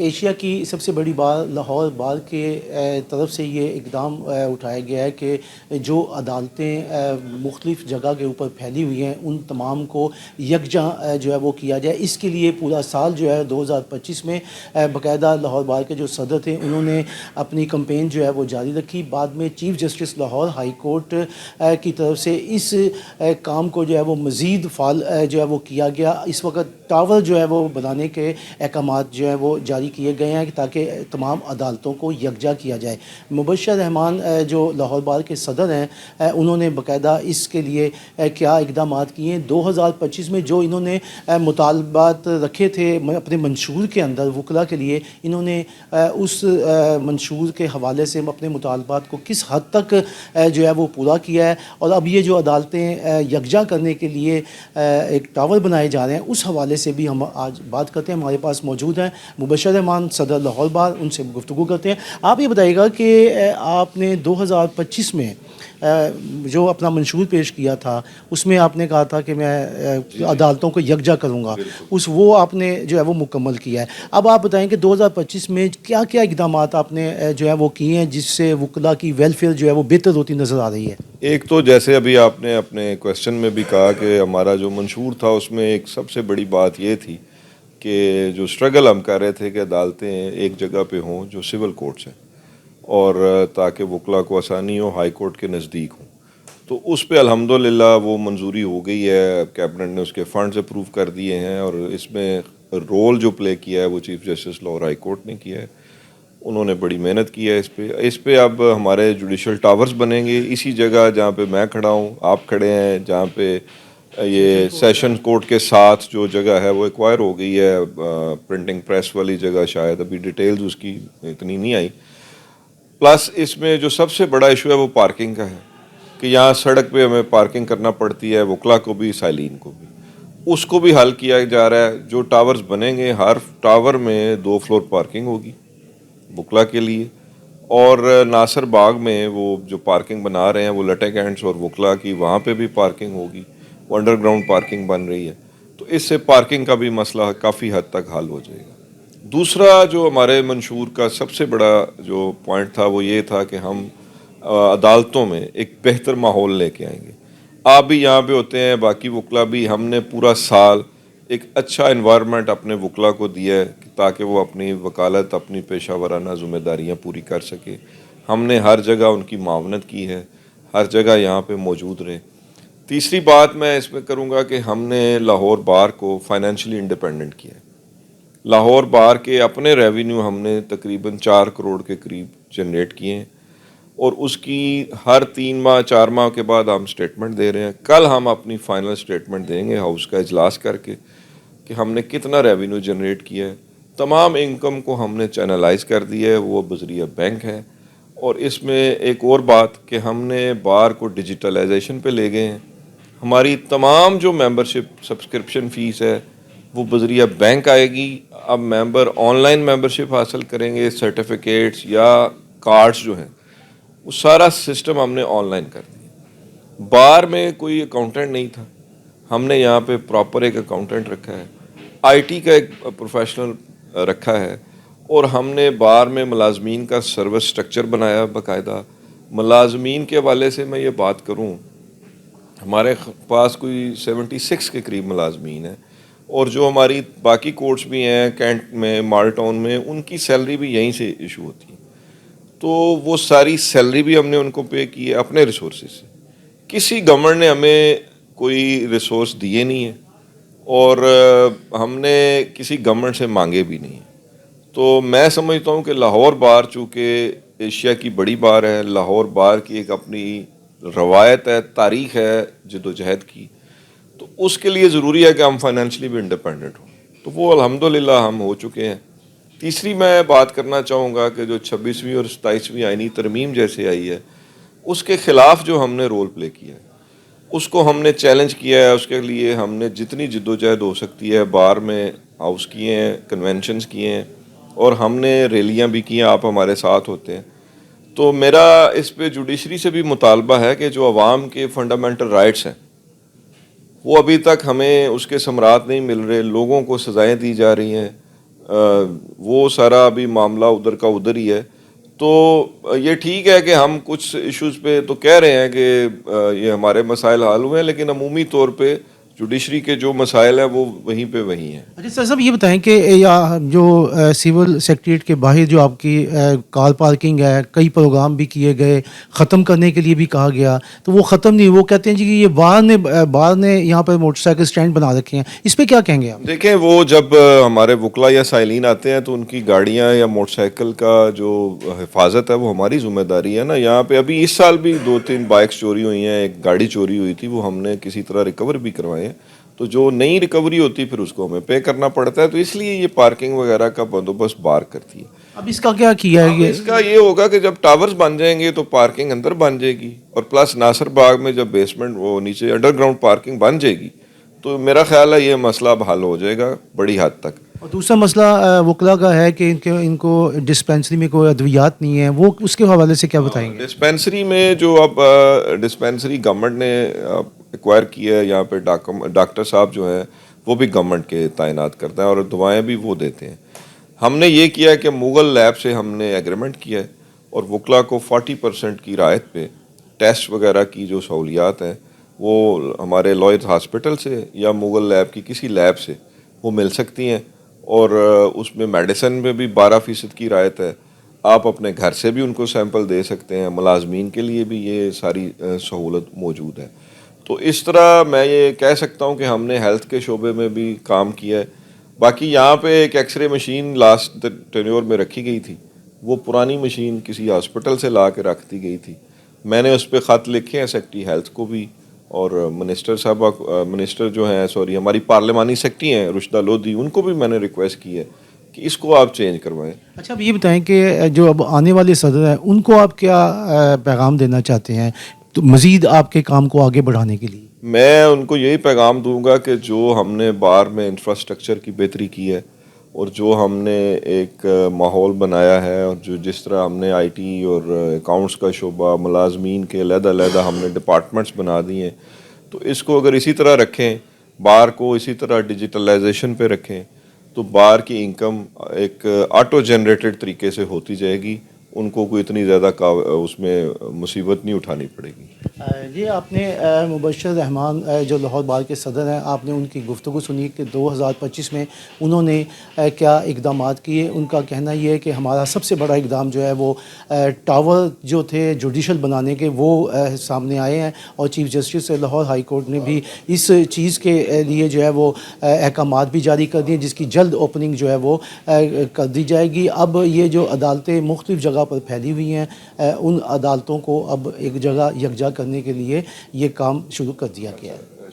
Asia کی سب سے بڑی بات لاہور بار کے طرف سے یہ اقدام اٹھایا گیا ہے کہ جو عدالتیں مختلف جگہ کے اوپر پھیلی ہوئی ہیں ان تمام کو یکجاں جو ہے وہ کیا جائے. اس کے لیے پورا سال جو ہے 2025 میں باقاعدہ لاہور بار کے جو صدر تھے انہوں نے اپنی کمپین جو ہے وہ جاری رکھی. بعد میں chief justice Lahore high court کی طرف سے اس کام کو جو ہے وہ مزید فعال جو ہے وہ کیا گیا. اس وقت ٹاور جو ہے وہ بنانے کے احکامات جو ہیں وہ جاری کیے گئے ہیں تاکہ تمام عدالتوں کو یکجا کیا جائے. مبشر رحمان جو لاہور بار کے صدر ہیں انہوں نے باقاعدہ اس کے لیے کیا اقدامات کیے ہیں. 2025 میں جو انہوں نے مطالبات رکھے تھے اپنے منشور کے اندر وکلا کے لیے, انہوں نے اس منشور کے حوالے سے اپنے مطالبات کو کس حد تک جو ہے وہ پورا کیا ہے, اور اب یہ جو عدالتیں یکجا کرنے کے لیے ایک ٹاور بنائے جا رہے ہیں اس حوالے سے بھی ہم آج بات کرتے ہیں. ہمارے پاس موجود ہیں مبشر رحمان صدر لاہور بار, ان سے گفتگو کرتے ہیں. آپ یہ بتائیے گا کہ آپ نے 2025 میں جو اپنا منشور پیش کیا تھا اس میں آپ نے کہا تھا کہ میں عدالتوں کو یکجا کروں گا, وہ آپ نے جو ہے وہ مکمل کیا ہے. اب آپ بتائیں کہ 2025 میں کیا کیا اقدامات آپ نے جو ہے وہ کیے ہیں جس سے وکلا کی ویلفیئر جو ہے وہ بہتر ہوتی نظر آ رہی ہے؟ ایک تو جیسے ابھی آپ نے اپنے کویسچن میں بھی کہا کہ ہمارا جو منشور تھا اس میں ایک سب سے بڑی بات یہ تھی کہ جو سٹرگل ہم کر رہے تھے کہ عدالتیں ایک جگہ پہ ہوں جو سول کورٹس ہیں, اور تاکہ وکلا کو آسانی ہو ہائی کورٹ کے نزدیک ہوں. تو اس پہ الحمدللہ وہ منظوری ہو گئی ہے, کیبنٹ نے اس کے فنڈز اپروو کر دیے ہیں, اور اس میں رول جو پلے کیا ہے وہ chief justice Lahore high court نے کیا ہے. انہوں نے بڑی محنت کی ہے اس پہ اب ہمارے جوڈیشل ٹاورز بنیں گے اسی جگہ جہاں پہ میں کھڑا ہوں, آپ کھڑے ہیں, جہاں پہ یہ سیشن کورٹ کے ساتھ جو جگہ ہے وہ ایکوائر ہو گئی ہے, پرنٹنگ پریس والی جگہ, شاید ابھی ڈیٹیلز اس کی اتنی نہیں آئی. پلس اس میں جو سب سے بڑا ایشو ہے وہ پارکنگ کا ہے کہ یہاں سڑک پہ ہمیں پارکنگ کرنا پڑتی ہے, وکلا کو بھی سائلین کو بھی, اس کو بھی حل کیا جا رہا ہے. جو ٹاورز بنیں گے ہر ٹاور میں 2 فلور پارکنگ ہوگی وکلا کے لیے, اور ناصر باغ میں وہ جو پارکنگ بنا رہے ہیں وہ لٹے کینٹس اور وکلا کی وہاں پہ بھی پارکنگ ہوگی, وہ انڈر گراؤنڈ پارکنگ بن رہی ہے. تو اس سے پارکنگ کا بھی مسئلہ کافی حد تک حل ہو جائے گا. دوسرا جو ہمارے منشور کا سب سے بڑا جو پوائنٹ تھا وہ یہ تھا کہ ہم عدالتوں میں ایک بہتر ماحول لے کے آئیں گے. آپ بھی یہاں پہ ہوتے ہیں, باقی وکلا بھی, ہم نے پورا سال ایک اچھا انوائرمنٹ اپنے وکلا کو دیا ہے تاکہ وہ اپنی وکالت, اپنی پیشہ ورانہ ذمہ داریاں پوری کر سکے. ہم نے ہر جگہ ان کی معاونت کی ہے, ہر جگہ یہاں پہ موجود رہے. تیسری بات میں اس میں کروں گا کہ ہم نے لاہور بار کو فائنینشلی انڈیپینڈنٹ کیا ہے. لاہور بار کے اپنے ریونیو ہم نے تقریباً 4 کروڑ کے قریب جنریٹ کیے ہیں, اور اس کی ہر 3 ماہ 4 ماہ کے بعد ہم سٹیٹمنٹ دے رہے ہیں. کل ہم اپنی فائنل سٹیٹمنٹ دیں گے ہاؤس کا اجلاس کر کے کہ ہم نے کتنا ریونیو جنریٹ کیا ہے. تمام انکم کو ہم نے چینلائز کر دیا ہے, وہ بذریعہ بینک ہے. اور اس میں ایک اور بات کہ ہم نے بار کو ڈیجیٹلائزیشن پہ لے گئے ہیں. ہماری تمام جو ممبرشپ سبسکرپشن فیس ہے وہ بذریعہ بینک آئے گی. اب ممبر آن لائن ممبرشپ حاصل کریں گے, سرٹیفکیٹس یا کارڈز جو ہیں وہ سارا سسٹم ہم نے آن لائن کر دیا. بار میں کوئی اکاؤنٹنٹ نہیں تھا, ہم نے یہاں پہ پراپر ایک اکاؤنٹنٹ رکھا ہے, آئی ٹی کا ایک پروفیشنل رکھا ہے, اور ہم نے بار میں ملازمین کا سروس سٹرکچر بنایا باقاعدہ. ملازمین کے حوالے سے میں یہ بات کروں, ہمارے پاس کوئی 76 کے قریب ملازمین ہیں, اور جو ہماری باقی کورٹس بھی ہیں کینٹ میں, مال ٹاؤن میں, ان کی سیلری بھی یہیں سے ایشو ہوتی ہے. تو وہ ساری سیلری بھی ہم نے ان کو پے کی ہے اپنے ریسورسز سے. کسی گورنمنٹ نے ہمیں کوئی ریسورس دیے نہیں ہیں, اور ہم نے کسی گورنمنٹ سے مانگے بھی نہیں ہیں. تو میں سمجھتا ہوں کہ لاہور بار چونکہ ایشیا کی بڑی بار ہے, لاہور بار کی ایک اپنی روایت ہے, تاریخ ہے جد و جہد کی, تو اس کے لیے ضروری ہے کہ ہم فائنینشلی بھی انڈیپینڈنٹ ہوں. تو وہ الحمدللہ ہم ہو چکے ہیں. تیسری میں بات کرنا چاہوں گا کہ جو 26ویں اور 27ویں آئینی ترمیم جیسے آئی ہے اس کے خلاف جو ہم نے رول پلے کیا ہے اس کو ہم نے چیلنج کیا ہے. اس کے لیے ہم نے جتنی جد و جہد ہو سکتی ہے بار میں ہاؤس کیے ہیں, کنونشنز کیے ہیں, اور ہم نے ریلیاں بھی کی ہیں. آپ ہمارے ساتھ ہوتے ہیں. تو میرا اس پہ جوڈیشری سے بھی مطالبہ ہے کہ جو عوام کے فنڈامنٹل رائٹس ہیں وہ ابھی تک ہمیں اس کے ثمرات نہیں مل رہے, لوگوں کو سزائیں دی جا رہی ہیں, وہ سارا ابھی معاملہ ادھر کا ادھر ہی ہے. تو یہ ٹھیک ہے کہ ہم کچھ ایشوز پہ تو کہہ رہے ہیں کہ یہ ہمارے مسائل حل ہوئے ہیں, لیکن عمومی طور پہ جوڈیشری کے جو مسائل ہیں وہ وہیں پہ وہیں ہیں. اچھا سر صاحب یہ بتائیں کہ یا جو سول سیکریٹریٹ کے باہر جو آپ کی کار پارکنگ ہے, کئی پروگرام بھی کیے گئے, ختم کرنے کے لیے بھی کہا گیا, تو وہ ختم نہیں, وہ کہتے ہیں جی کہ یہ باہر نے یہاں پر موٹر سائیکل اسٹینڈ بنا رکھے ہیں, اس پہ کیا کہیں گے آپ؟ دیکھیں, وہ جب ہمارے وکلا یا سائلین آتے ہیں تو ان کی گاڑیاں یا موٹر سائیکل کا جو حفاظت ہے وہ ہماری ذمہ داری ہے نا. یہاں پہ ابھی اس سال بھی 2-3 بائکس چوری ہوئی ہیں, ایک گاڑی چوری ہوئی تھی, وہ ہم نے کسی طرح ریکور بھی کروائے ہیں. تو جو نئی ریکوری ہوتی پھر اس کو ہمیں پے کرنا پڑتا ہے, تو اس لیے یہ پارکنگ وغیرہ کا بندوبست بار کرتی ہے. اب اس کا کیا کیا ہے؟ اس کا یہ ہوگا کہ جب ٹاورز بن جائیں گے تو پارکنگ اندر بن جائے گی, اور پلس ناصر باغ میں جب بیسمنٹ وہ نیچے انڈر گراؤنڈ پارکنگ بن جائے گی تو میرا خیال ہے یہ مسئلہ اب حل ہو جائے گا بڑی حد تک. اور دوسرا مسئلہ وکلا کا ہے کہ ان کو ڈسپینسری میں کوئی ادویات نہیں ہے, وہ اس کے حوالے سے کیا بتائیں گے؟ ڈسپینسری میں جو اب ڈسپینسری گورنمنٹ نے ایکوائر کیا ہے, یہاں پہ ڈاکٹر صاحب جو ہیں وہ بھی گورنمنٹ کے تعینات کرتا ہے اور دوائیں بھی وہ دیتے ہیں. ہم نے یہ کیا ہے کہ مغل لیب سے ہم نے ایگریمنٹ کیا ہے اور وکلا کو 40% کی رعایت پہ ٹیسٹ وغیرہ کی جو سہولیات ہیں وہ ہمارے لوئرز ہاسپٹل سے یا مغل لیب کی کسی لیب سے وہ مل سکتی ہیں, اور اس میں میڈیسن میں بھی 12% کی رعایت ہے. آپ اپنے گھر سے بھی ان کو سیمپل دے سکتے ہیں, ملازمین کے لیے بھی یہ ساری سہولت موجود ہے. تو اس طرح میں یہ کہہ سکتا ہوں کہ ہم نے ہیلتھ کے شعبے میں بھی کام کیا ہے. باقی یہاں پہ ایک X ray machine last tenure میں رکھی گئی تھی, وہ پرانی مشین کسی ہاسپٹل سے لا کے رکھ دی گئی تھی. میں نے اس پہ خط لکھے ہیں سیکٹری ہیلتھ کو بھی, اور منسٹر صاحبہ منسٹر جو ہیں ہماری پارلیمانی سیکٹری ہیں رشدہ لودھی, ان کو بھی میں نے ریکویسٹ کی ہے کہ اس کو آپ چینج کروائیں. اچھا اب یہ بتائیں کہ جو اب آنے والے صدر ہیں ان کو آپ کیا پیغام دینا چاہتے ہیں تو مزید آپ کے کام کو آگے بڑھانے کے لیے؟ میں ان کو یہی پیغام دوں گا کہ جو ہم نے بار میں انفراسٹرکچر کی بہتری کی ہے اور جو ہم نے ایک ماحول بنایا ہے, اور جو جس طرح ہم نے آئی ٹی اور اکاؤنٹس کا شعبہ, ملازمین کے علیحدہ ہم نے ڈپارٹمنٹس بنا دی ہیں, تو اس کو اگر اسی طرح رکھیں, بار کو اسی طرح ڈیجیٹلائزیشن پہ رکھیں, تو بار کی انکم ایک آٹو جنریٹڈ طریقے سے ہوتی جائے گی. ان کو کوئی اتنی زیادہ اس میں مصیبت نہیں اٹھانی پڑے گی. جی آپ نے مبشر رحمان جو لاہور بار کے صدر ہیں, آپ نے ان کی گفتگو سنی کہ 2025 میں انہوں نے کیا اقدامات کیے. ان کا کہنا یہ ہے کہ ہمارا سب سے بڑا اقدام جو ہے وہ ٹاور جو تھے جوڈیشل بنانے کے وہ سامنے آئے ہیں, اور chief justice Lahore high court نے بھی اس چیز کے لیے جو ہے وہ احکامات بھی جاری کر دیے, جس کی جلد اوپننگ جو ہے وہ کر دی جائے گی. اب یہ جو عدالتیں مختلف جگہ پر پھیلی ہوئی ہیں, ان عدالتوں کو اب ایک جگہ یکجا کرنے کے لیے یہ کام شروع کر دیا گیا ہے.